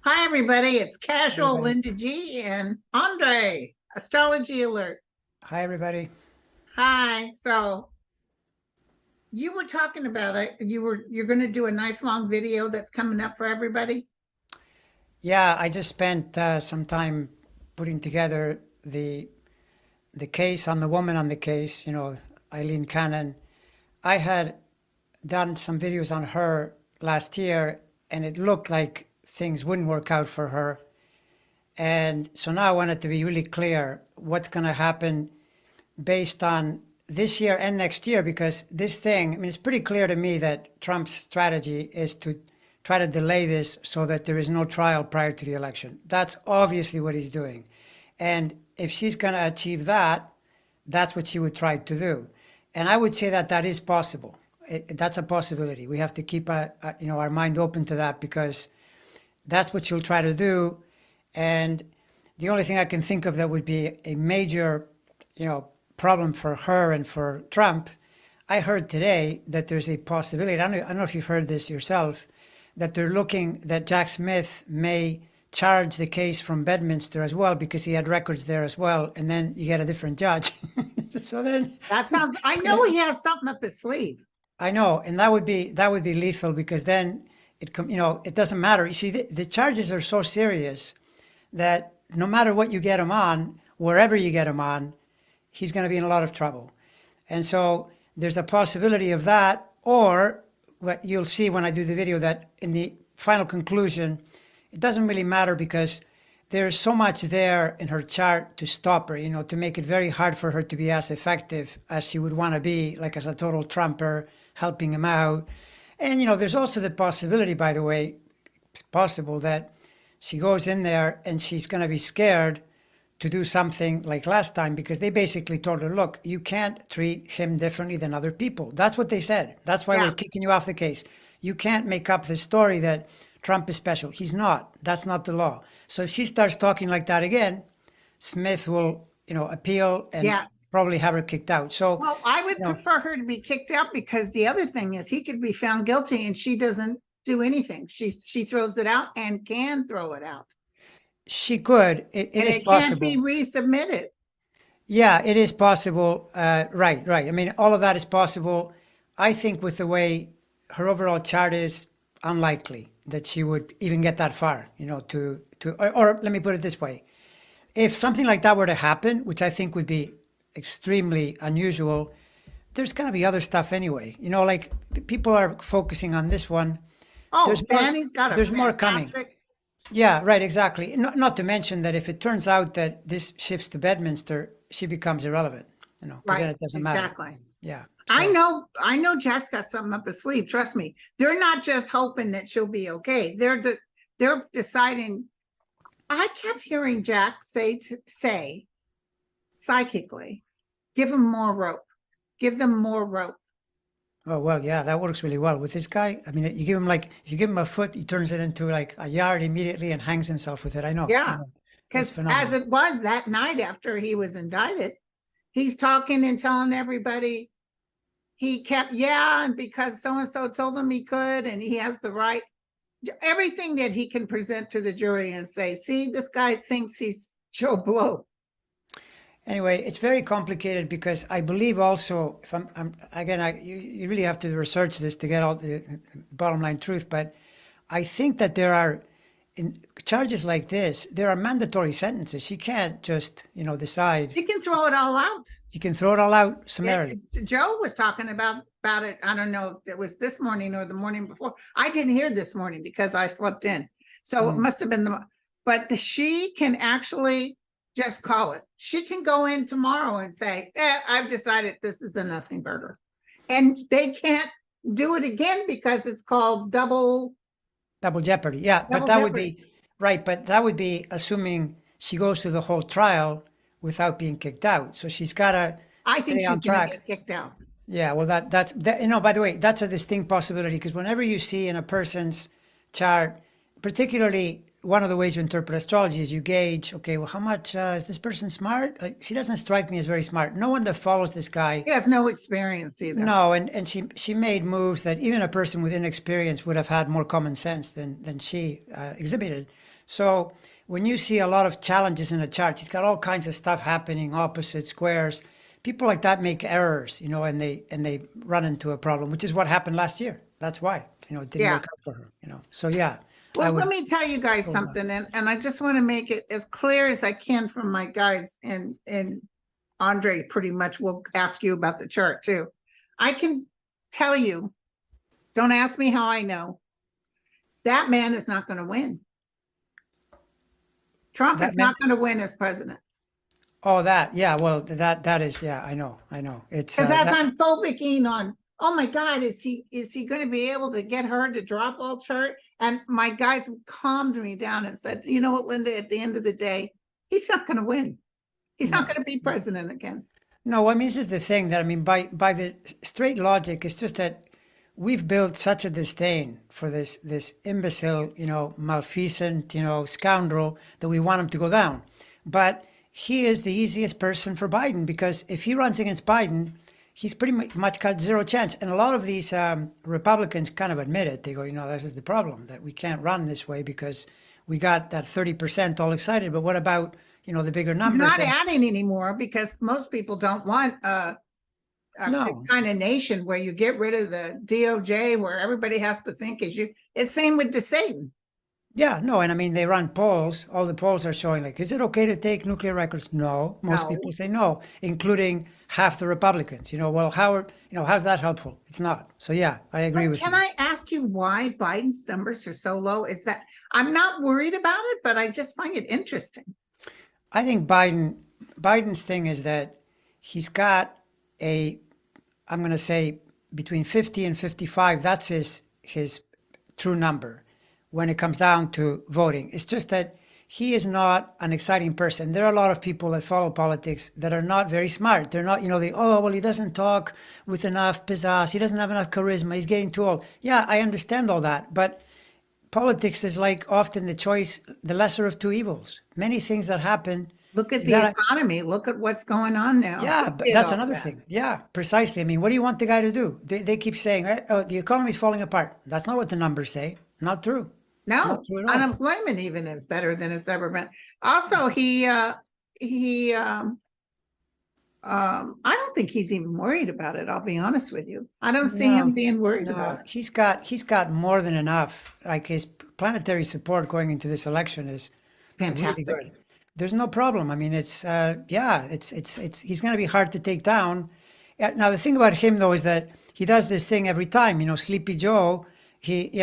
Hi, everybody. It's Casual Everybody. Linda G and Andre, Astrology Alert. Hi, everybody. Hi. So you were talking about it. You're going to do a nice long video that's coming up for everybody. Yeah, I just spent some time putting together the case on the woman on the case. Eileen Cannon. I had done some videos on her last year, and it looked like things wouldn't work out for her. And so now I wanted to be really clear what's going to happen based on this year and next year, because this thing, I mean, it's pretty clear to me that Trump's strategy is to try to delay this so that there is no trial prior to the election. That's obviously what he's doing. And if she's going to achieve that, that's what she would try to do. And I would say that that is possible. That's a possibility. We have to keep our mind open to that, because that's what she'll try to do. And the only thing I can think of that would be a major, problem for her and for Trump. I heard today that there's a possibility. I don't know if you've heard this yourself, that they're looking that Jack Smith may charge the case from Bedminster as well, because he had records there as well, and then you get a different judge. So then That sounds, I know he has something up his sleeve. I know, and that would be lethal, because then it doesn't matter. You see, the charges are so serious that no matter what you get him on, wherever you get him on, he's going to be in a lot of trouble. And so there's a possibility of that, or what you'll see when I do the video, that in the final conclusion, it doesn't really matter, because there's so much there in her chart to stop her, to make it very hard for her to be as effective as she would want to be, like as a total Trumper, helping him out. And, there's also the possibility, by the way, it's possible that she goes in there and she's going to be scared to do something like last time, because they basically told her, look, you can't treat him differently than other people. That's what they said. That's why we're Yeah. kicking you off the case. You can't make up the story that Trump is special. He's not. That's not the law. So if she starts talking like that again, Smith will, appeal and Yes. probably have her kicked out. So, Well, I would you know, prefer her to be kicked out, because the other thing is he could be found guilty and she doesn't do anything. She throws it out and can throw it out. she could. It And is it can't be possible. resubmitted. Yeah, it is possible. Right, right. I mean, all of that is possible. I think with the way her overall chart is, unlikely that she would even get that far, or let me put it this way. If something like that were to happen, which I think would be extremely unusual, there's going to be other stuff anyway. Like, people are focusing on this one. Oh, There's more, Danny's got a there's more coming. fantastic. Yeah, right, exactly. Not to mention that if it turns out that this shifts to Bedminster, she becomes irrelevant, because then Right, it doesn't matter. exactly. Yeah. I So, know, I know Jack's got something up his sleeve. Trust me. They're not just hoping that she'll be okay. They're deciding. I kept hearing Jack say psychically, give him more rope. Give them more rope. oh, well, yeah, that works really well with this guy. I mean, if you give him a foot, he turns it into like a yard immediately and hangs himself with it. I know. I Yeah. know. It's Because as phenomenal. it was that night after he was indicted, he's talking and telling everybody he kept, yeah, and because so and so told him he could, and he has the right, everything that he can present to the jury and say, see, this guy thinks he's Joe Blow. Anyway, it's very complicated, because I believe also, if I'm again, you really have to research this to get all the bottom line truth, but I think that there are, in charges like this, there are mandatory sentences. She can't just, decide. He can throw it all out. You can throw it all out summarily. Joe was talking about it. I don't know if it was this morning or the morning before. I didn't hear this morning because I slept in. So it must have been but she can actually just call it. She can go in tomorrow and say, I've decided this is a nothing burger. And they can't do it again because it's called double Jeopardy. Yeah, but that would jeopardy. be right. But that would be assuming she goes through the whole trial without being kicked out. So she's got to I think stay she's on going to track. get kicked out. Yeah, well, by the way, that's a distinct possibility, because whenever you see in a person's chart, particularly one of the ways you interpret astrology is you gauge, okay, well, how much is this person smart? She doesn't strike me as very smart. No one that follows this guy. He has no experience either. No, and she made moves that even a person with inexperience would have had more common sense than she exhibited. So when you see a lot of challenges in a chart, he's got all kinds of stuff happening, opposite squares. People like that make errors, and they run into a problem, which is what happened last year. That's why, it didn't Yeah. work out for her. So yeah, I Well, let would. me tell you guys hold on. something, and I just want to make it as clear as I can from my guides, and Andre pretty much will ask you about the chart too. I can tell you, don't ask me how I know, that man is not going to win. Trump That is man- not going to win as president. Oh, yeah. Well, that is, yeah. I know. It's Because as that- I'm focusing on, oh my God, is he going to be able to get her to drop all chart? And my guides calmed me down and said, you know what, Linda, at the end of the day, he's not going to win. He's not No. going to be president again. No, I mean, this is the thing that, I mean, by the straight logic, it's just that we've built such a disdain for this imbecile, malfeasant, scoundrel, that we want him to go down. But he is the easiest person for Biden, because if he runs against Biden, he's pretty much got zero chance. And a lot of these Republicans kind of admit it. They go, this is the problem, that we can't run this way because we got that 30% all excited. But what about, the bigger numbers? He's not And- adding anymore because most people don't want No. this kind of nation where you get rid of the DOJ, where everybody has to think as you. It's same with DeSatan. Yeah, no, and I mean, they run polls. All the polls are showing, like, is it okay to take nuclear records? No. Most No. people say no, including half the Republicans. Well, how's that helpful? It's not. So yeah, I agree But with can you. I ask you why Biden's numbers are so low? Is that I'm not worried about it, but I just find it interesting. I think Biden's thing is that he's got I'm going to say between 50 and 55. That's his true number when it comes down to voting. It's just that he is not an exciting person. There are a lot of people that follow politics that are not very smart. They're not, he doesn't talk with enough pizzazz. He doesn't have enough charisma. He's getting too old. Yeah, I understand all that. But politics is like often the lesser of two evils. Many things that happen. Look at the Yeah. economy. Look at what's going on now. Yeah, but Look at that's all another that. thing. Yeah, precisely. I mean, what do you want the guy to do? They keep saying, oh, the economy's falling apart. That's not what the numbers say. Not true. No, Not true at all. unemployment even is better than it's ever been. Also, I don't think he's even worried about it. I'll be honest with you. I don't see him No, being worried No, about it. he's got more than enough. Like, his planetary support going into this election is really Fantastic. good. There's no problem. I mean, it's he's going to be hard to take down. Now the thing about him though is that he does this thing every time. Sleepy Joe. He's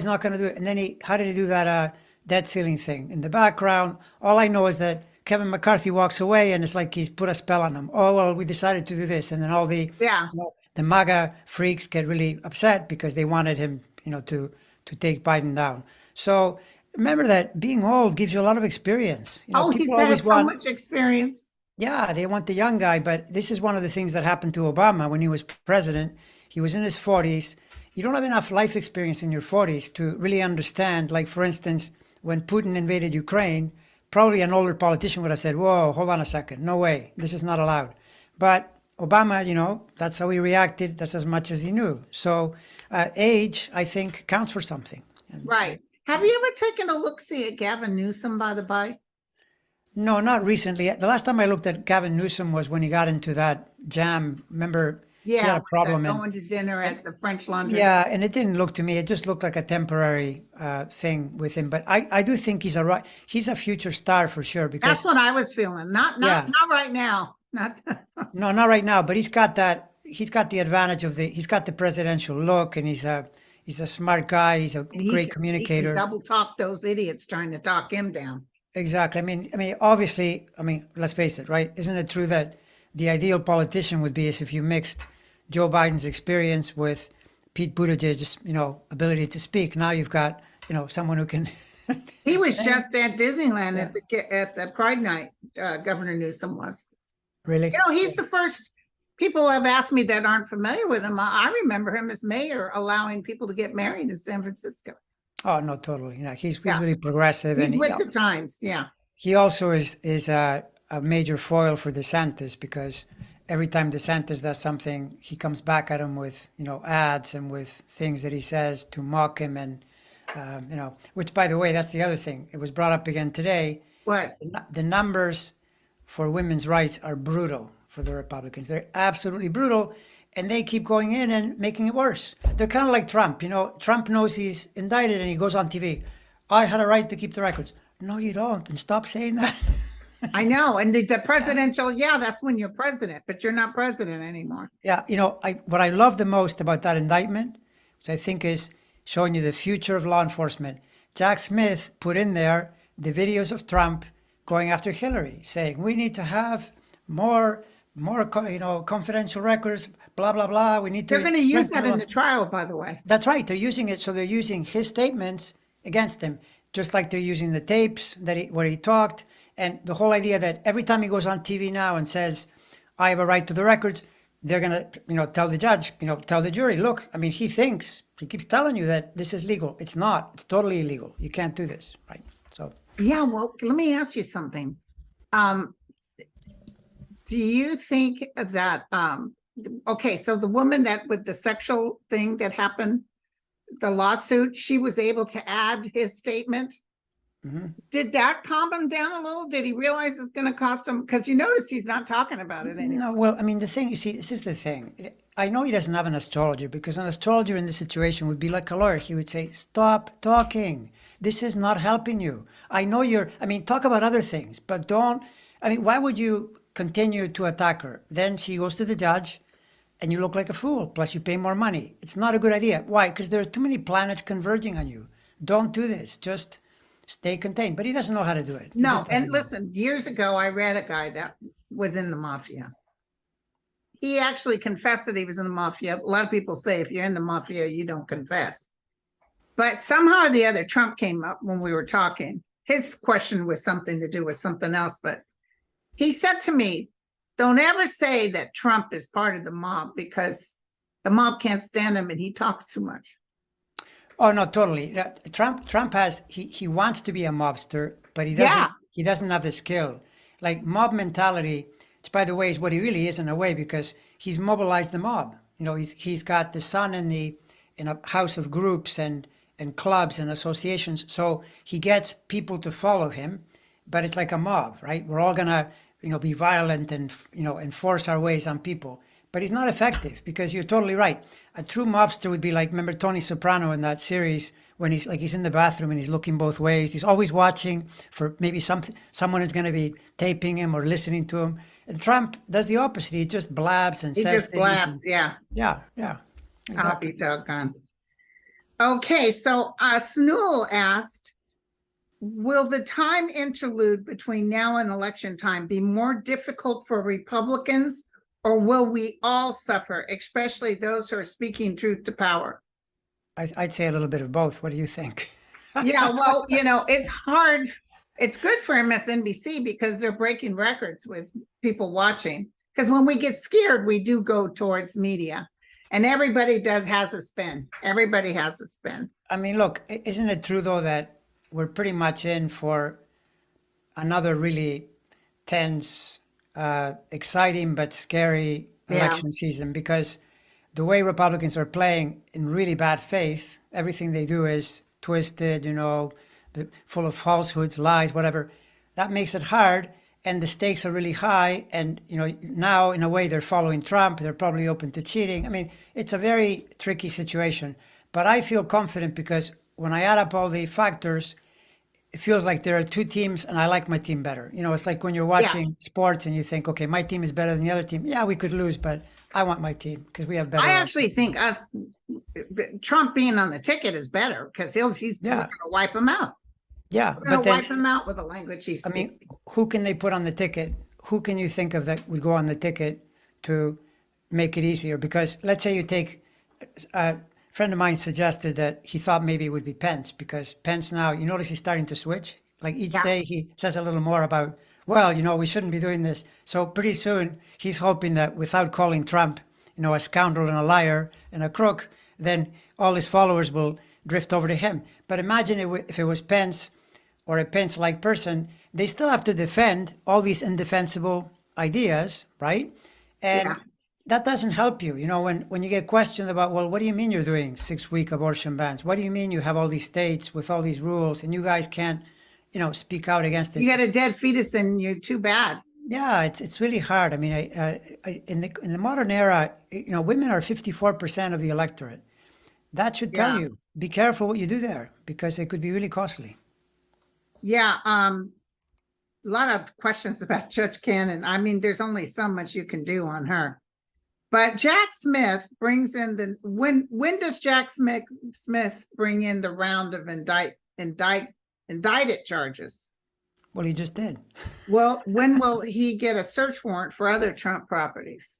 not going to do it. And then how did he do that debt ceiling thing in the background? All I know is that Kevin McCarthy walks away and it's like he's put a spell on him. Oh well, we decided to do this, and then all the Yeah. the MAGA freaks get really upset because they wanted him, to take Biden down. So remember that being old gives you a lot of experience. Oh, he's people had always so want, much experience. yeah, they want the young guy, but this is one of the things that happened to Obama when he was president. He was in his 40s. You don't have enough life experience in your 40s to really understand. Like, for instance, when Putin invaded Ukraine, probably an older politician would have said, whoa, hold on a second. No way. This is not allowed. But Obama, that's how he reacted. That's as much as he knew. So age, I think, counts for something. Right. Have you ever taken a look-see at Gavin Newsom, by the by? No, not recently. The last time I looked at Gavin Newsom was when he got into that jam. Remember, he had Yeah, a problem. going to dinner at the French Laundry. Yeah, and it didn't look to me. It just looked like a temporary thing with him. But I do think he's a future star for sure. Because That's what I was feeling. Not Yeah. right now. Not no, not right now. But he's got the advantage of he's got the presidential look, and he's a smart guy. He's a he great can communicator. double talk those idiots trying to talk him down. Exactly. I mean, obviously, let's face it, right? Isn't it true that the ideal politician would be as if you mixed Joe Biden's experience with Pete Buttigieg's, ability to speak? Now you've got, someone who can. He was just at Disneyland at the Pride Night. Governor Newsom was. Really? He's the first. People have asked me that aren't familiar with him. I remember him as mayor allowing people to get married in San Francisco. Oh no, totally. He's Yeah. really progressive, He's and with the times. Yeah. he also is a major foil for DeSantis, because every time DeSantis does something, he comes back at him with ads and with things that he says to mock him, and Which, by the way, that's the other thing. It was brought up again today. What? The numbers for women's rights are brutal for the Republicans. They're absolutely brutal, and they keep going in and making it worse. They're kind of like Trump. Trump knows he's indicted and he goes on TV. I had a right to keep the records. No, you don't. And stop saying that. I know. And the presidential, yeah, that's when you're president, but you're not president anymore. Yeah, what I love the most about that indictment, which I think is showing you the future of law enforcement. Jack Smith put in there the videos of Trump going after Hillary, saying we need to have more confidential records, blah blah blah. We need to. They're going to use that in the trial, by the way. That's right. They're using it, so they're using his statements against him, just like they're using the tapes where he talked, and the whole idea that every time he goes on TV now and says, "I have a right to the records," they're going to, tell the judge, tell the jury, look, I mean, he keeps telling you that this is legal. It's not. It's totally illegal. You can't do this, right? So. Yeah, well, let me ask you something. Do you think that, okay, so the woman that with the sexual thing that happened, the lawsuit, she was able to add his statement? Mm-hmm. Did that calm him down a little? Did he realize it's going to cost him? Because you notice he's not talking about it anymore. No, well, I mean, the thing, you see, this is the thing. I know he doesn't have an astrologer, because an astrologer in this situation would be like a lawyer. He would say, stop talking. This is not helping you. I know talk about other things, but why would you continue to attack her? Then she goes to the judge and you look like a fool. Plus you pay more money. It's not a good idea. Why? Because there are too many planets converging on you. Don't do this. Just stay contained. But he doesn't know how to do it. No, and listen, years ago, I read a guy that was in the mafia. He actually confessed that he was in the mafia. A lot of people say if you're in the mafia, you don't confess. But somehow or the other, Trump came up when we were talking. His question was something to do with something else. But he said to me, don't ever say that Trump is part of the mob, because the mob can't stand him and he talks too much. Oh, no, totally. Trump has, he wants to be a mobster, but he doesn't have the skill. Like mob mentality, which by the way is what he really is in a way, because he's mobilized the mob. He's got the sun in a house of groups and clubs and associations. So he gets people to follow him, but it's like a mob, right? We're all gonna, be violent and, enforce our ways on people. But he's not effective, because you're totally right. A true mobster would be like, remember Tony Soprano in that series when he's in the bathroom and he's looking both ways. He's always watching for maybe someone is going to be taping him or listening to him. And Trump does the opposite. He just blabs and says things. Blabs, yeah. Yeah. Exactly. I'll be doggone. Okay, so Snool asked, will the time interlude between now and election time be more difficult for Republicans, or will we all suffer, especially those who are speaking truth to power? I'd say a little bit of both. What do you think? Yeah, well, it's hard. It's good for MSNBC because they're breaking records with people watching. Because when we get scared, we do go towards media. And everybody has a spin. Everybody has a spin. I mean, look, isn't it true, though, that we're pretty much in for another really tense, exciting but scary election season? Because the way Republicans are playing in really bad faith, everything they do is twisted, full of falsehoods, lies, whatever. That makes it hard. And the stakes are really high. And, now in a way they're following Trump. They're probably open to cheating. I mean, it's a very tricky situation. But I feel confident because when I add up all the factors, it feels like there are two teams and I like my team better. It's like when you're watching sports and you think, okay, my team is better than the other team. Yeah, we could lose, but I want my team because we have better. I actually think Trump being on the ticket is better because he's going to wipe him out. Yeah, we're going to wipe him out with the language he's speaking. I mean, who can they put on the ticket? Who can you think of that would go on the ticket to make it easier? Because let's say you take, a friend of mine suggested that he thought maybe it would be Pence, because Pence now, you notice he's starting to switch. Like each day he says a little more about, well, we shouldn't be doing this. So pretty soon he's hoping that without calling Trump, a scoundrel and a liar and a crook, then all his followers will drift over to him. But imagine if it was Pence or a Pence-like person, they still have to defend all these indefensible ideas, right? And that doesn't help you. You know, when you get questioned about, well, what do you mean you're doing 6-week abortion bans? What do you mean you have all these states with all these rules and you guys can't, speak out against You this? got a dead fetus in you, too bad. Yeah, it's really hard. I mean, in the modern era, women are 54% of the electorate. That should tell Yeah. you, be careful what you do there because it could be really costly. Yeah, a lot of questions about Judge Cannon. I mean, there's only so much you can do on her. But Jack Smith brings in when does Jack Smith bring in the round of indicted charges? Well, he just did. Well, when will he get a search warrant for other Trump properties?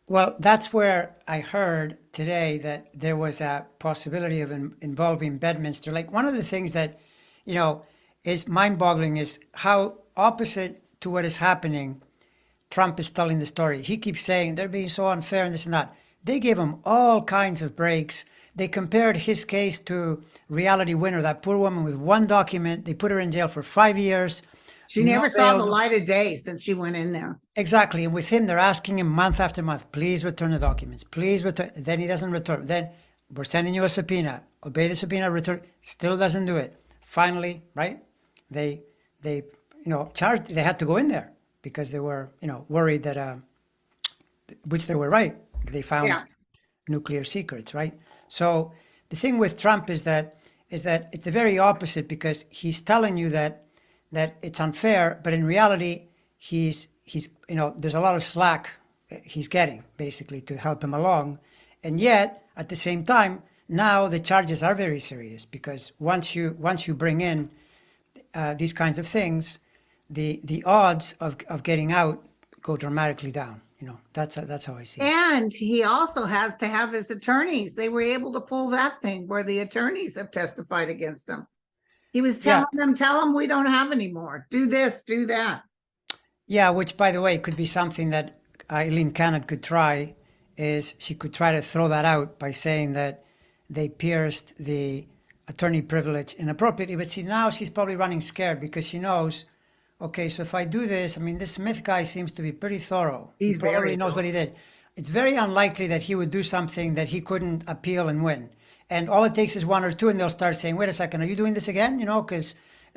Well, that's where I heard today that there was a possibility of involving Bedminster. Like one of the things that, is mind-boggling is how opposite to what is happening, Trump is telling the story. He keeps saying they're being so unfair and this and that. They gave him all kinds of breaks. They compared his case to Reality Winner, that poor woman with one document. They put her in jail for 5 years. She No never saw the bail. light of day since she went in there. Exactly. And with him, they're asking him month after month, please return the documents. Please return. Then he doesn't return. Then we're sending you a subpoena. Obey the subpoena, return. Still doesn't do it. Finally, right? They charged. They had to go in there because they were, worried that, which they were right. They found Yeah. nuclear secrets, right? So the thing with Trump is that it's the very opposite because he's telling you that it's unfair, but in reality, he's there's a lot of slack he's getting basically to help him along, and yet at the same time now the charges are very serious because once you bring in these kinds of things, the odds of getting out go dramatically down. That's how I see it. And he also has to have his attorneys. They were able to pull that thing where the attorneys have testified against him. He was telling them, tell them we don't have any more. Do this, do that. Yeah, which by the way could be something that Eileen Cannon could try. Is she could try to throw that out by saying that they pierced the attorney privilege inappropriately. But see, now she's probably running scared because she knows, okay, so if I do this, I mean, this Smith guy seems to be pretty thorough. He's He probably very knows what he did. It's very unlikely that he would do something that he couldn't appeal and win. And all it takes is one or two, and they'll start saying, wait a second, are you doing this again? Because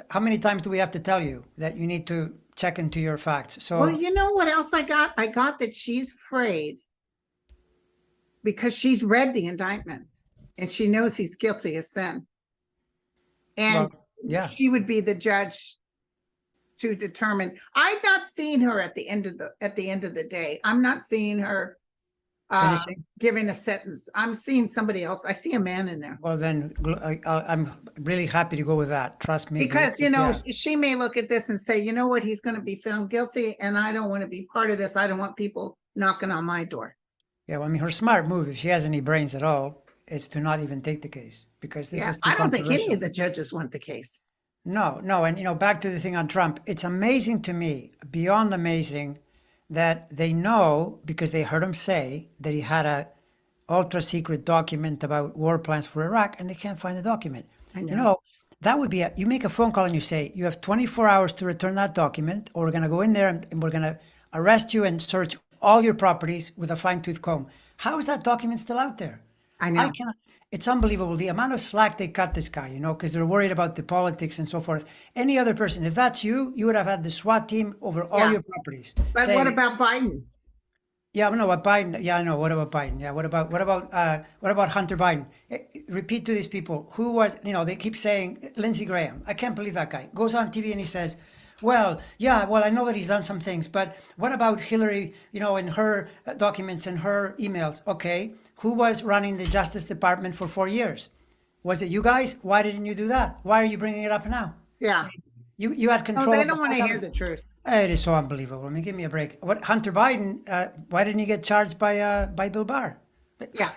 how many times do we have to tell you that you need to check into your facts? So, Well, you know what else I got? I got that she's afraid because she's read the indictment and she knows he's guilty of sin. And well, yeah. she would be the judge to determine. I'm not seeing her at the end of the day. I'm not seeing her Finishing? giving a sentence. I'm seeing somebody else. I see a man in there. Well, then I'm really happy to go with that. Trust me. Because, Yeah. she may look at this and say, you know what, he's going to be found guilty and I don't want to be part of this. I don't want people knocking on my door. Yeah, well, I mean, her smart move, if she has any brains at all, is to not even take the case because this is too I don't think any controversial. of the judges want the case. No, and back to the thing on Trump. It's amazing to me, beyond amazing, that they know because they heard him say that he had a ultra secret document about war plans for Iraq, and they can't find the document. I know. That would be you make a phone call and you say you have 24 hours to return that document, or we're going to go in there and we're going to arrest you and search all your properties with a fine-tooth comb. How is that document still out there? I know. I cannot. It's unbelievable the amount of slack they cut this guy, because they're worried about the politics and so forth. Any other person, if that's you, you would have had the SWAT team over all Yeah. your properties. But saying, what about Biden? Yeah, I know what Biden. Yeah, I know. What about Biden? Yeah, what about Hunter Biden? Repeat to these people who was. They keep saying Lindsey Graham. I can't believe that guy goes on TV and he says, "Well, yeah, well, I know that he's done some things, but what about Hillary? In her documents and her emails. Okay, who was running the Justice Department for 4 years? Was it you guys? Why didn't you do that? Why are you bringing it up now? Yeah. You had Oh, control. they of don't the want to whole hear the truth. It is so unbelievable. I mean, give me a break. What Hunter Biden? Why didn't he get charged by Bill Barr? Yeah.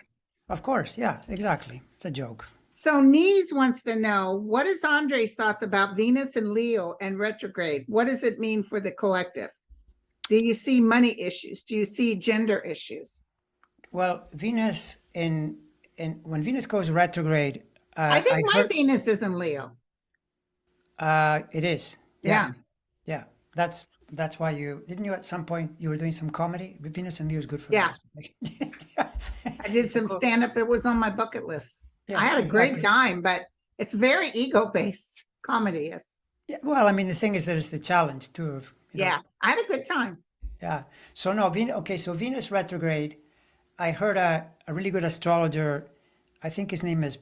Of course, yeah, exactly. It's a joke. So Nees wants to know, what is Andre's thoughts about Venus and Leo and retrograde? What does it mean for the collective? Do you see money issues? Do you see gender issues? Well, Venus when Venus goes retrograde, I think my heard, Venus is in Leo. it is. Yeah. Yeah, that's that's why didn't you at some point you were doing some comedy? Venus and Leo is good for Yeah. that. I did some stand-up. It was on my bucket list. Yeah, I had a great exactly. time, but it's very ego-based comedy. Is Yeah, well, I mean, the thing is that it's the challenge too of, yeah, I had a good time. yeah. So no, okay, so Venus retrograde, I heard a really good astrologer, I think his name is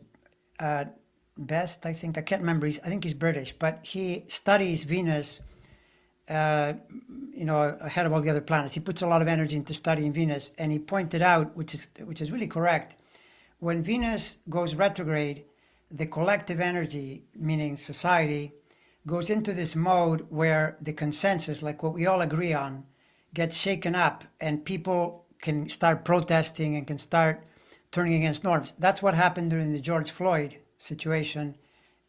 uh, Best, I think, I can't remember, I think he's British, but he studies Venus, uh, ahead of all the other planets. He puts a lot of energy into studying Venus, and he pointed out, which is really correct, when Venus goes retrograde, the collective energy, meaning society, goes into this mode where the consensus, like what we all agree on, gets shaken up and people can start protesting and can start turning against norms. That's what happened during the George Floyd situation.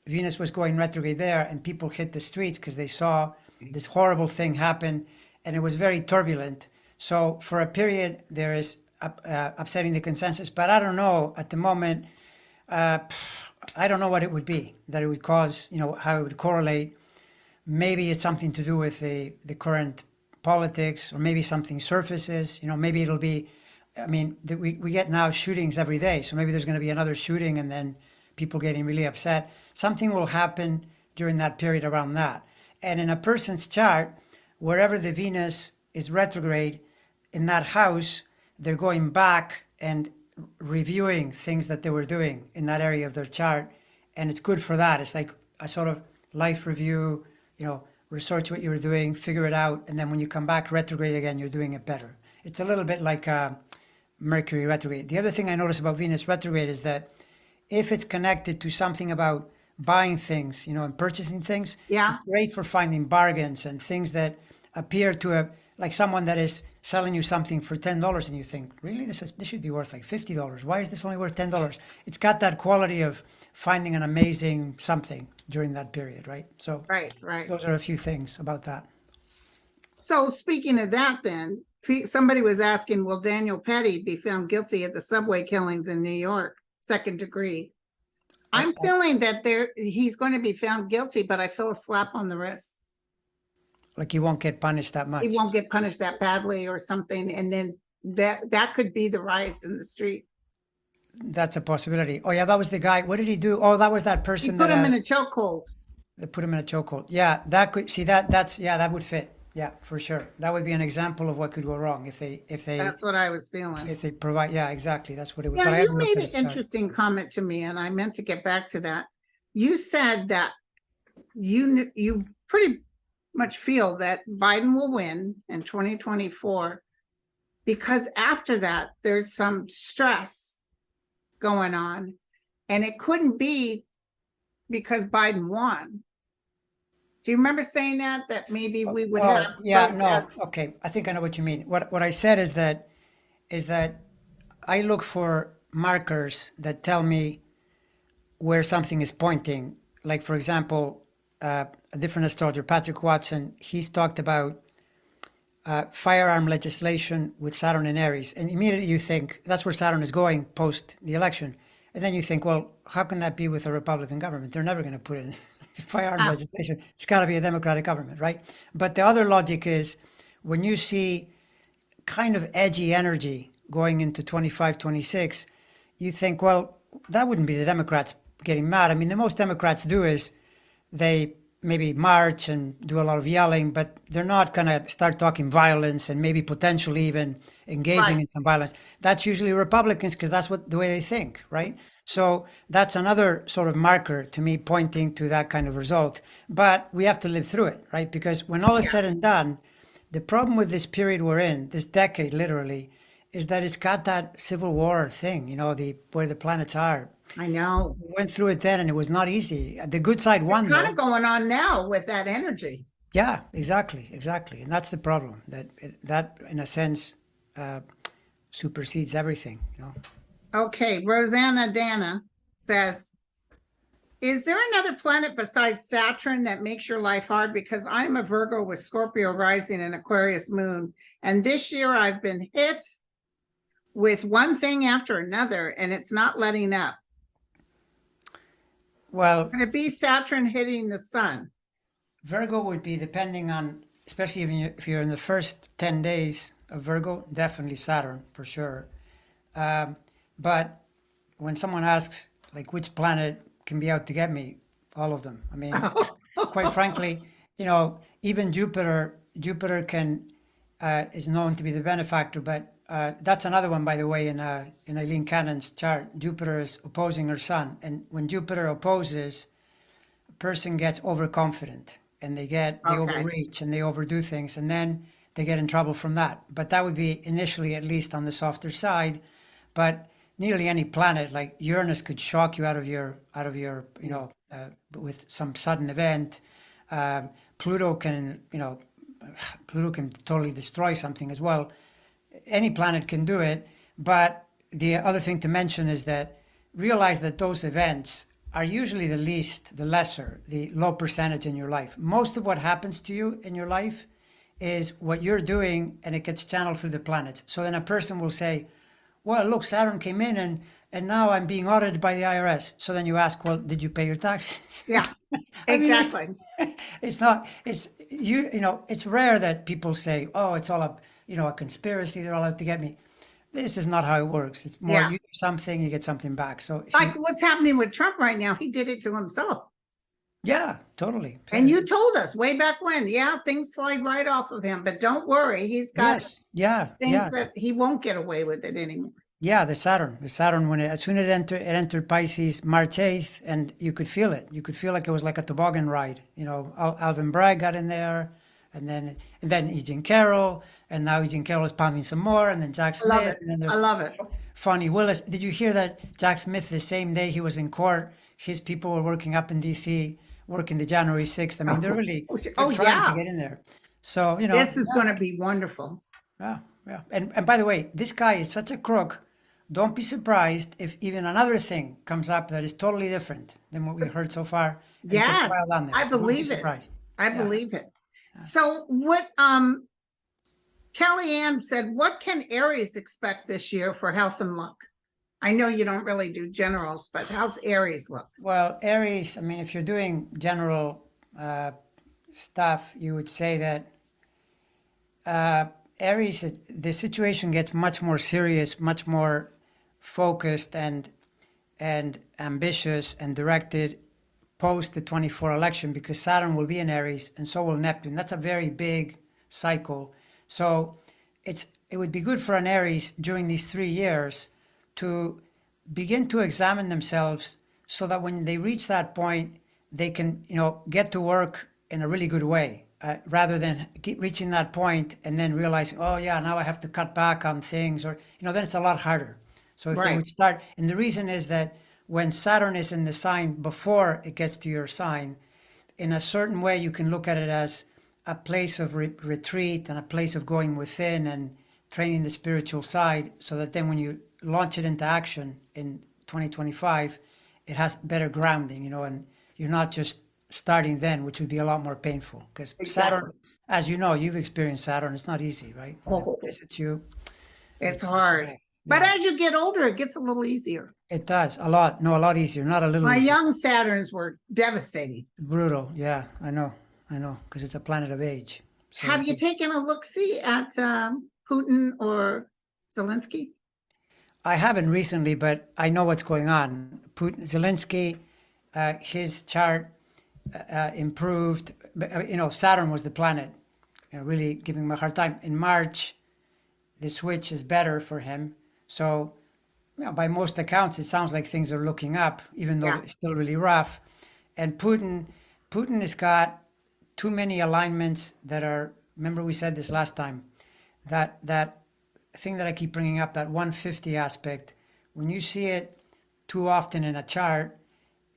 Venus was going retrograde there and people hit the streets because they saw this horrible thing happen and it was very turbulent. So for a period, there is upsetting the consensus, but I don't know at the moment. Uh, I don't know what it would be that it would cause, how it would correlate. Maybe it's something to do with the current politics, or maybe something surfaces, maybe it'll be, I mean, we get now shootings every day. So maybe there's going to be another shooting and then people getting really upset. Something will happen during that period around that. And in a person's chart, wherever the Venus is retrograde in that house, they're going back and reviewing things that they were doing in that area of their chart. And it's good for that. It's like a sort of life review, research what you were doing, figure it out. And then when you come back retrograde again, you're doing it better. It's a little bit like Mercury retrograde. The other thing I notice about Venus retrograde is that if it's connected to something about buying things, and purchasing things, Yeah. it's great for finding bargains and things that appear to like someone that is selling you something for $10 and you think, really, this should be worth like $50. Why is this only worth $10? It's got that quality of finding an amazing something during that period, right? So Right. those are a few things about that. So speaking of that, then somebody was asking, will Daniel Petty be found guilty of the subway killings in New York, second degree? I'm feeling that he's going to be found guilty, but I feel a slap on the wrist. Like he won't get punished that much. He won't get punished that badly or something, and then that could be the riots in the street. That's a possibility. Oh yeah, that was the guy. What did he do? Oh, that was that He person put that him in a chokehold. they put him in a chokehold. Yeah, that could see that would fit. Yeah, for sure. That would be an example of what could go wrong if they That's what I was feeling. if they provide. Yeah, exactly. That's what it would. Yeah, but I you haven't looked made at an his chart. interesting comment to me, and I meant to get back to that. You said that you pretty much feel that Biden will win in 2024 because after that there's some stress going on, and it couldn't be because Biden won. Do you remember saying that maybe we would have Yeah, no. protests? Okay, I think I know what you mean. What I said is that I look for markers that tell me where something is pointing. Like, for example, a different astrologer, Patrick Watson, he's talked about firearm legislation with Saturn in Aries. And immediately you think that's where Saturn is going post the election. And then you think, well, how can that be with a Republican government? They're never going to put in firearm legislation. It's got to be a Democratic government, right? But the other logic is when you see kind of edgy energy going into 25, 26, you think, well, that wouldn't be the Democrats getting mad. I mean, the most Democrats do is they maybe march and do a lot of yelling, but they're not going to start talking violence and maybe potentially even engaging in some violence. That's usually Republicans because that's the way they think, right? So that's another sort of marker to me pointing to that kind of result. But we have to live through it, right? Because when all is said and done, the problem with this period we're in, this decade literally, is that it's got that civil war thing, where the planets are. I know. We went through it then and it was not easy. The good side won. It's kind of going on now with that energy. Yeah, exactly. And that's the problem, that in a sense supersedes everything, Okay, Rosanna Dana says, is there another planet besides Saturn that makes your life hard? Because I'm a Virgo with Scorpio rising and Aquarius moon. And this year I've been hit with one thing after another, and it's not letting up. Well, Could it be Saturn hitting the sun? Virgo would be depending on especially if you're in the first 10 days of Virgo, definitely Saturn for sure. Um, but when someone asks, like, which planet can be out to get me, all of them. I mean, quite frankly, even Jupiter can is known to be the benefactor, but that's another one, by the way, in Eileen Cannon's chart. Jupiter is opposing her sun, and when Jupiter opposes, a person gets overconfident and they Okay. overreach and they overdo things, and then they get in trouble from that. But that would be initially, at least, on the softer side. But nearly any planet, like Uranus, could shock you out of your with some sudden event. Pluto can Pluto can totally destroy something as well. Any planet can do it. But the other thing to mention is that realize that those events are usually the least, the lesser, the low percentage in your life. Most of what happens to you in your life is what you're doing, and it gets channeled through the planets. So then a person will say, well, look, Saturn came in and now I'm being audited by the IRS. So then you ask, well, did you pay your taxes? Yeah, I mean, exactly. it's not, it's it's rare that people say, oh, it's all a conspiracy. They're all out to get me. This is not how it works. It's more Yeah. you do something, you get something back. So Like what's happening with Trump right now, he did it to himself. yeah, totally. And you told us way back when, yeah, things slide right off of him, but don't worry, he's got Yes, yeah, things yeah. that he won't get away with it anymore. Yeah, the Saturn, when as soon as it entered Pisces, March 8th, and you could feel it. You could feel like it was like a toboggan ride. Alvin Bragg got in there, and then Eugene Carroll, and now Eugene Carroll is pounding some more, and then Jack I love Smith, it. and then I there's love it. Fonnie Willis. Did you hear that Jack Smith, the same day he was in court, his people were working up in D.C., working the January 6th. I mean, they're Oh, trying yeah. to get in there. So, This is yeah. going to be wonderful. Yeah, yeah. And by the way, this guy is such a crook. Don't be surprised if even another thing comes up that is totally different than what we heard so far, and it gets Yes, filed on there. I Don't be believe it. surprised. I Yeah. believe it. So what Kellyanne said, what can Aries expect this year for health and luck? I know you don't really do generals, but how's Aries look? Well, Aries, I mean, if you're doing general stuff, you would say that Aries, the situation gets much more serious, much more focused and ambitious and directed post the 24 election, because Saturn will be in Aries and so will Neptune. That's a very big cycle. So it would be good for an Aries during these 3 years to begin to examine themselves, so that when they reach that point, they can get to work in a really good way, rather than reaching that point and then realizing, oh yeah, now I have to cut back on things, or then it's a lot harder. So if they Right. would start, and the reason is that when Saturn is in the sign before it gets to your sign, in a certain way, you can look at it as a place of retreat and a place of going within and training the spiritual side, so that then when you launch it into action in 2025, it has better grounding, and you're not just starting then, which would be a lot more painful, because Saturn, Exactly. as you know, you've experienced Saturn, it's not easy, right? When it Oh, visits you, it's it's hard. tough. But Yeah, as you get older, it gets a little easier. it does a lot. No, a lot easier, not a little My easier. young Saturns were devastating. Brutal. Yeah, I know, because it's a planet of age. So Have you taken a look-see at Putin or Zelensky? I haven't recently, but I know what's going on. Putin, Zelensky, his chart improved. But, Saturn was the planet, really giving him a hard time. In March, the switch is better for him. So, by most accounts, it sounds like things are looking up, even though Yeah. it's still really rough. And Putin has got too many alignments that are. Remember, we said this last time. That thing that I keep bringing up, that 150 aspect. When you see it too often in a chart,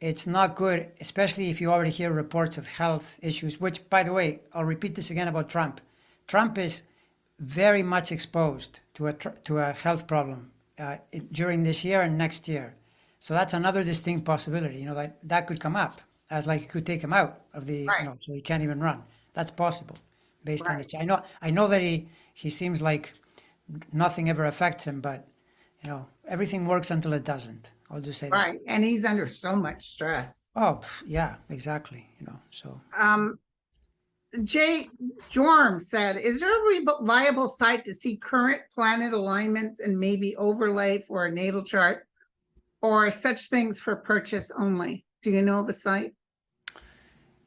it's not good, especially if you already hear reports of health issues. Which, by the way, I'll repeat this again about Trump. Trump is very much exposed to a health problem during this year and next year. So that's another distinct possibility. That could come up as like it could take him out of the, Right. so he can't even run. That's possible based on Right. his. I know that he seems like nothing ever affects him, but everything works until it doesn't. I'll just say that. Right. And he's under so much stress. Oh, yeah, exactly. So Um, Jay Jorm said, is there a viable site to see current planet alignments and maybe overlay for a natal chart? Or are such things for purchase only? Do you know of a site?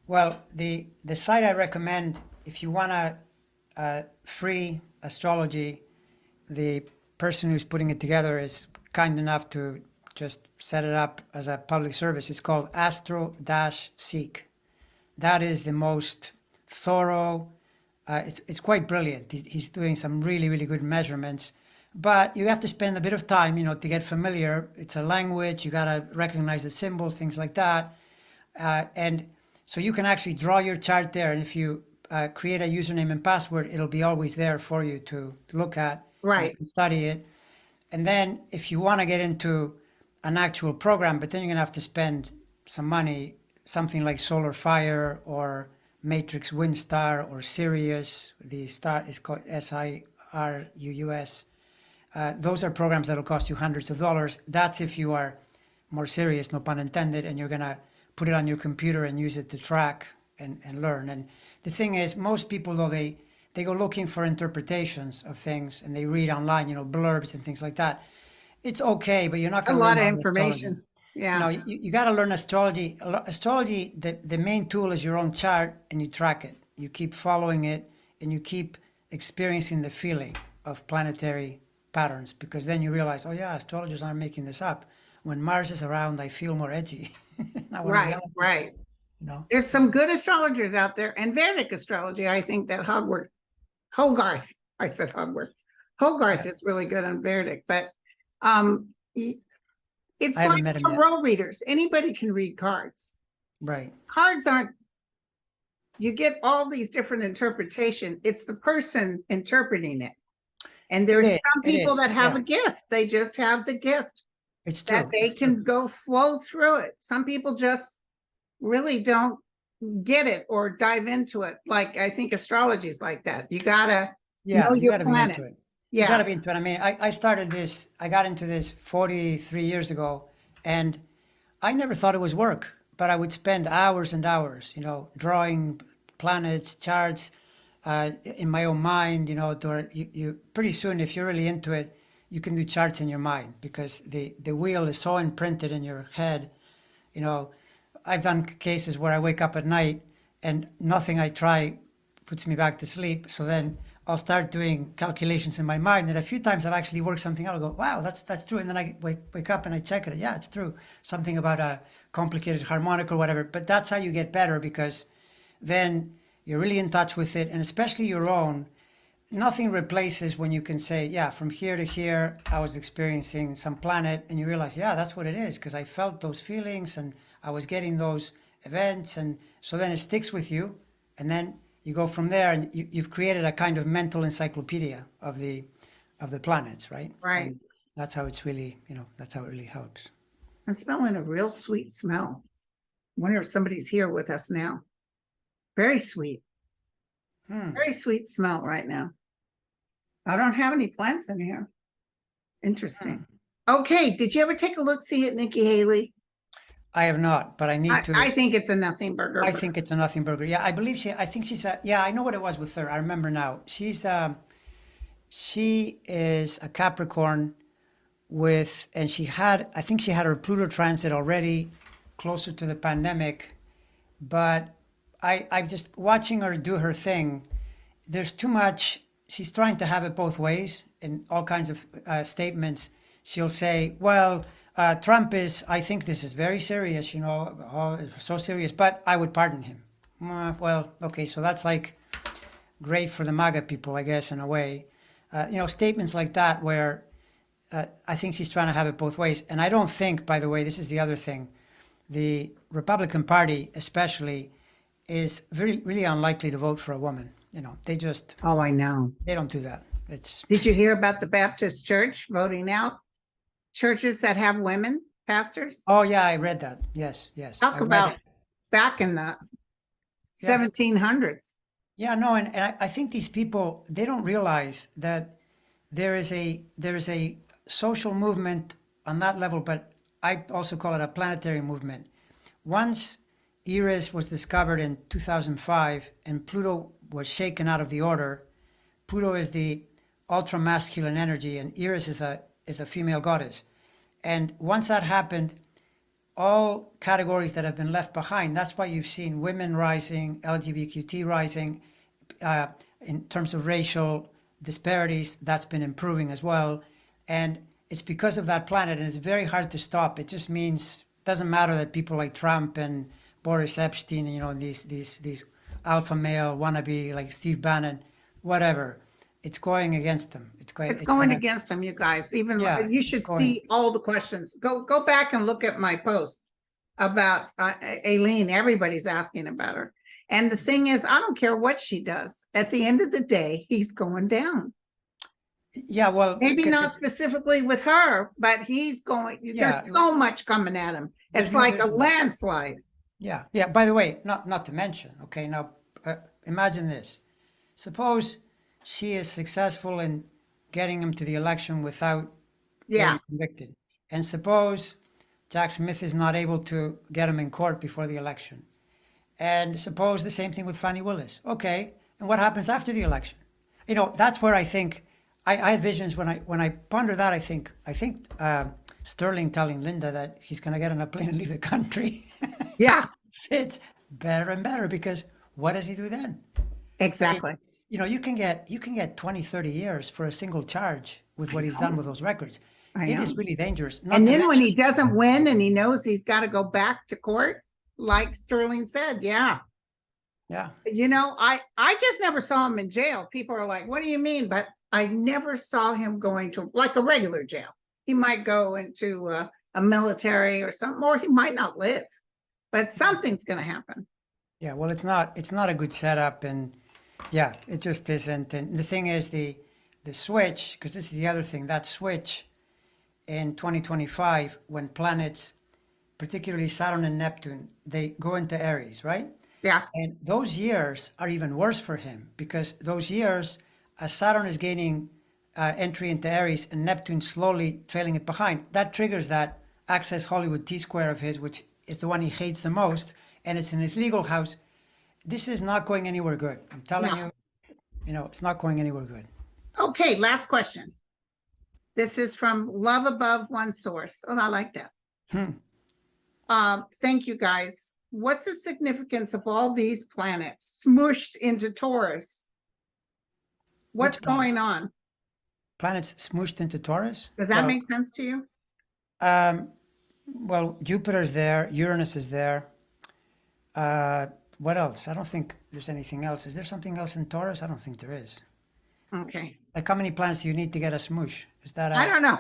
Well, the site I recommend if you want a free astrology, the person who's putting it together is kind enough to just set it up as a public service. It's called Astro-Seek. That is the most thorough. It's quite brilliant. He's doing some really, really good measurements, but you have to spend a bit of time, to get familiar. It's a language. You got to recognize the symbols, things like that. And so you can actually draw your chart there. And if you create a username and password, it'll be always there for you to look at. Right. And study it. And then if you want to get into an actual program, but then you're going to have to spend some money, something like Solar Fire or Matrix WinStar or Sirius. The star is called SIRUS. Those are programs that'll cost you hundreds of dollars. That's if you are more serious, no pun intended, and you're going to put it on your computer and use it to track and learn. And the thing is, most people, though, they go looking for interpretations of things and they read online, blurbs and things like that. It's okay, but you're not A going to lot learn of all astrology. information. Yeah. You got to learn astrology. Astrology, the main tool is your own chart, and you track it. You keep following it, and you keep experiencing the feeling of planetary patterns, because then you realize, oh yeah, astrologers aren't making this up. When Mars is around, I feel more edgy. Right, right. There's some good astrologers out there, and Vedic astrology. I think that Hogarth. I said Hogarth. Hogarth is really good on Vedic, but it's I haven't like met him yet. tarot readers. Anybody can read cards. Right. Cards aren't. You get all these different interpretations. It's the person interpreting it, and there's some people that have a gift. They just have the gift. It's true. That they can go flow through it. Some people just really don't get it or dive into it. Like, I think astrology is like that. You gotta know your planets. You gotta be into it. I mean, I got into this 43 years ago, and I never thought it was work, but I would spend hours and hours, drawing planets, charts, in my own mind, you pretty soon, if you're really into it, you can do charts in your mind, because the wheel is so imprinted in your head. I've done cases where I wake up at night and nothing I try puts me back to sleep. So then I'll start doing calculations in my mind, and a few times I've actually worked something out. I'll go, wow, that's true. And then I wake up and I check it. Yeah, it's true. Something about a complicated harmonic or whatever. But that's how you get better, because then you're really in touch with it, and especially your own. Nothing replaces when you can say, yeah, from here to here, I was experiencing some planet, and you realize, yeah, that's what it is, because I felt those feelings and I was getting those events. And so then it sticks with you, and then you go from there, and you've created a kind of mental encyclopedia of the planets, right? Right. And that's how it's really, that's how it really helps. I'm smelling a real sweet smell. Wonder if somebody's here with us now. Very sweet. Very sweet smell right now. I don't have any plants in here. Interesting. Okay, did you ever take a look-see at Nikki Haley? I have not, but I need to. I think it's a nothing burger. I think it's a nothing burger. Yeah, I believe I think she's I know what it was with her. I remember now. She is a Capricorn and I think she had her Pluto transit already closer to the pandemic, but I'm just watching her do her thing. There's too much. She's trying to have it both ways in all kinds of statements. She'll say, well, Trump I think this is very serious, so serious, but I would pardon him. Well, okay, so that's like great for the MAGA people, I guess, in a way. Statements like that where I think she's trying to have it both ways. And I don't think, by the way, this is the other thing, the Republican Party especially is really unlikely to vote for a woman. They just... Oh, I know. They don't do that. Did you hear about the Baptist Church voting out churches that have women pastors? Oh, yeah, I read that. Yes. Talk about back in the 1700s. Yeah, no, and I think these people, they don't realize that there is a social movement on that level, but I also call it a planetary movement. Once Eris was discovered in 2005 and Pluto was shaken out of the order. Pluto is the ultra masculine energy and Eris is a female goddess. And once that happened, all categories that have been left behind, that's why you've seen women rising, LGBTQ rising, in terms of racial disparities, that's been improving as well. And it's because of that planet, and it's very hard to stop. It just means, doesn't matter that people like Trump and Boris Epstein, you know, these alpha male wannabe like Steve Bannon, whatever. It's going against them. It's going Going against them, you guys. Even Yeah, you it's should going- see all the questions. Go back and look at my post about Aileen. Everybody's asking about her. And the thing is, I don't care what she does. At the end of the day, he's going down. Yeah, well, Maybe because not specifically with her, but he's going. Yeah. There's so much coming at him. It's There's no- like a there's no- landslide. Yeah, yeah. By the way, not to mention, okay, now imagine this. Suppose she is successful in getting him to the election without Yeah, getting convicted. And suppose Jack Smith is not able to get him in court before the election. And suppose the same thing with Fannie Willis. Okay, and what happens after the election? You know, that's where I think I had visions when I ponder that. I think Sterling telling Linda that he's going to get on a plane and leave the country yeah, fits better and better, because what does he do then? exactly. You know, you can get 20, 30 years for a single charge with what he's done with those records. I It know. is really dangerous. Not And to then when mention- he doesn't win and he knows he's got to go back to court, like Sterling said, yeah. yeah, You know, I just never saw him in jail. People are like, what do you mean? But I never saw him going to like a regular jail. He might go into a military or something, or he might not live, but something's going to happen. yeah. Well, it's not a good setup, and yeah, it just isn't. And the thing is, the switch, because this is the other thing, that switch in 2025 when planets, particularly Saturn and Neptune, they go into Aries, right? Yeah, And those years are even worse for him, because those years, as Saturn is gaining entry into Aries and Neptune slowly trailing it behind, that triggers that Access Hollywood T-square of his, which is the one he hates the most, and it's in his legal house. This is not going anywhere good. I'm telling No. you know, it's not going anywhere good. okay, last question. This is from Love Above One Source. Oh, I like that. Thank you, guys. What's the significance of all these planets smooshed into Taurus? What's Which planet? going on? Planets smooshed into Taurus. Does that Well, make sense to you? Well, Jupiter's there, Uranus is there. What else? I don't think there's anything else. Is there something else in Taurus? I don't think there is. Okay, Like, how many planets do you need to get a smoosh? Is that I don't know.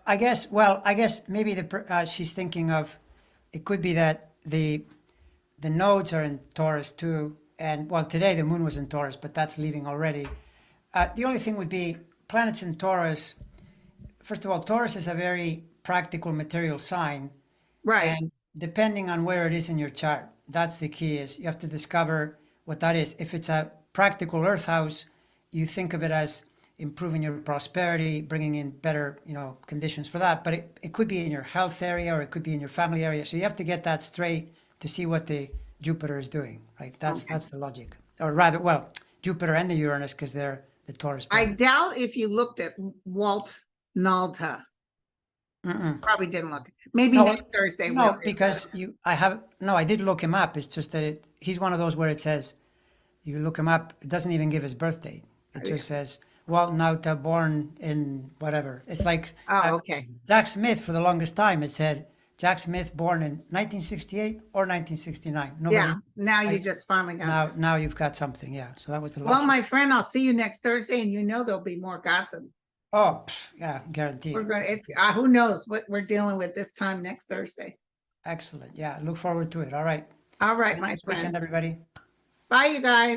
I guess, well, I guess maybe she's thinking of, it could be that the nodes are in Taurus too. And well, today the moon was in Taurus, but that's leaving already. The only thing would be planets in Taurus. First of all, Taurus is a very practical material sign. Right, And depending on where it is in your chart, that's the key, is you have to discover what that is. If it's a practical earth house, you think of it as improving your prosperity, bringing in better, you know, conditions for that. But it could be in your health area, or it could be in your family area. So you have to get that straight to see what the Jupiter is doing, right? That's the logic. Or rather, well, Jupiter and the Uranus, because they're the Taurus I planet. doubt if you looked at Walt Nalta. Mm-mm. Probably didn't look. Maybe No, next Thursday. No, we'll- because I did look him up. It's just that he's one of those where it says, you look him up, it doesn't even give his birth date. It just says, Walt Nauta, born in whatever. It's like Oh, okay. Jack Smith, for the longest time, it said Jack Smith, born in 1968 or 1969. Nobody, Yeah, now you just finally got it. now you've got something. Yeah. So that was the Well, logic. my friend, I'll see you next Thursday, and you know there'll be more gossip. Oh, yeah, guaranteed. We're gonna, it's, who knows what we're dealing with this time next Thursday. Excellent. Yeah. Look forward to it. All right. All right, Have a my nice weekend, friend. everybody. Bye, you guys.